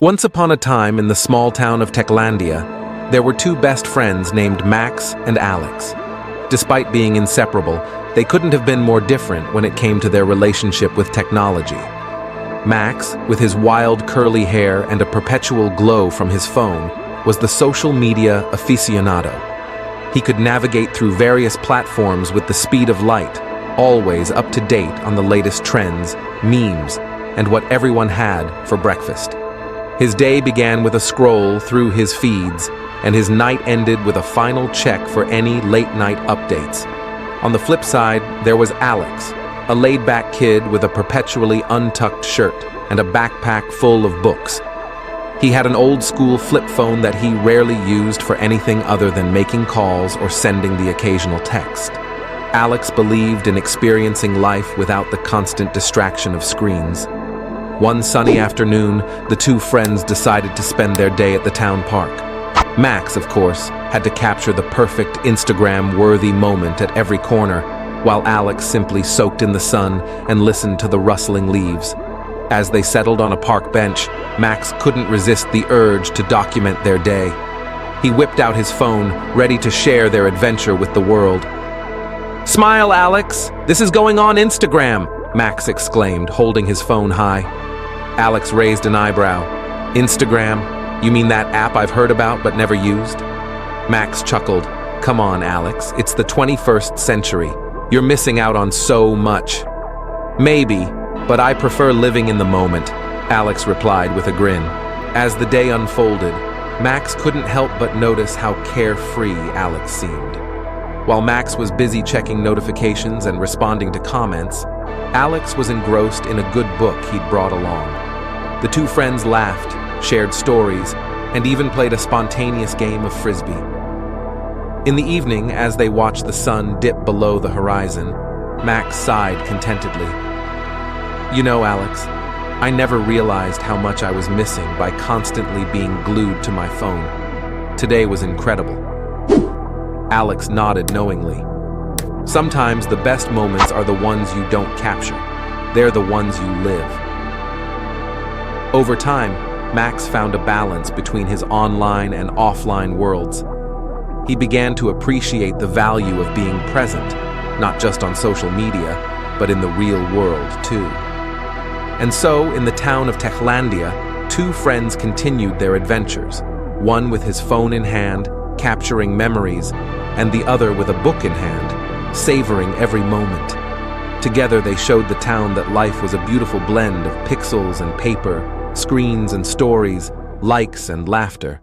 Once upon a time in the small town of Techlandia, there were two best friends named Max and Alex. Despite being inseparable, they couldn't have been more different when it came to their relationship with technology. Max, with his wild curly hair and a perpetual glow from his phone, was the social media aficionado. He could navigate through various platforms with the speed of light, always up to date on the latest trends, memes, and what everyone had for breakfast. His day began with a scroll through his feeds, and his night ended with a final check for any late-night updates. On the flip side, there was Alex, a laid-back kid with a perpetually untucked shirt and a backpack full of books. He had an old-school flip phone that he rarely used for anything other than making calls or sending the occasional text. Alex believed in experiencing life without the constant distraction of screens. One sunny afternoon, the two friends decided to spend their day at the town park. Max, of course, had to capture the perfect Instagram-worthy moment at every corner, while Alex simply soaked in the sun and listened to the rustling leaves. As they settled on a park bench, Max couldn't resist the urge to document their day. He whipped out his phone, ready to share their adventure with the world. "Smile, Alex! This is going on Instagram!" Max exclaimed, holding his phone high. Alex raised an eyebrow. "Instagram? You mean that app I've heard about but never used?" Max chuckled. "Come on, Alex, it's the 21st century. You're missing out on so much." "Maybe, but I prefer living in the moment," Alex replied with a grin. As the day unfolded, Max couldn't help but notice how carefree Alex seemed. While Max was busy checking notifications and responding to comments, Alex was engrossed in a good book he'd brought along. The two friends laughed, shared stories, and even played a spontaneous game of frisbee. In the evening, as they watched the sun dip below the horizon, Max sighed contentedly. "You know, Alex, I never realized how much I was missing by constantly being glued to my phone. Today was incredible." Alex nodded knowingly. Sometimes the best moments are the ones you don't capture. They're the ones you live. Over time, Max found a balance between his online and offline worlds. He began to appreciate the value of being present, not just on social media, but in the real world too. And so, in the town of Techlandia, two friends continued their adventures, one with his phone in hand, capturing memories, and the other with a book in hand, savoring every moment. Together they showed the town that life was a beautiful blend of pixels and paper, screens and stories, likes and laughter.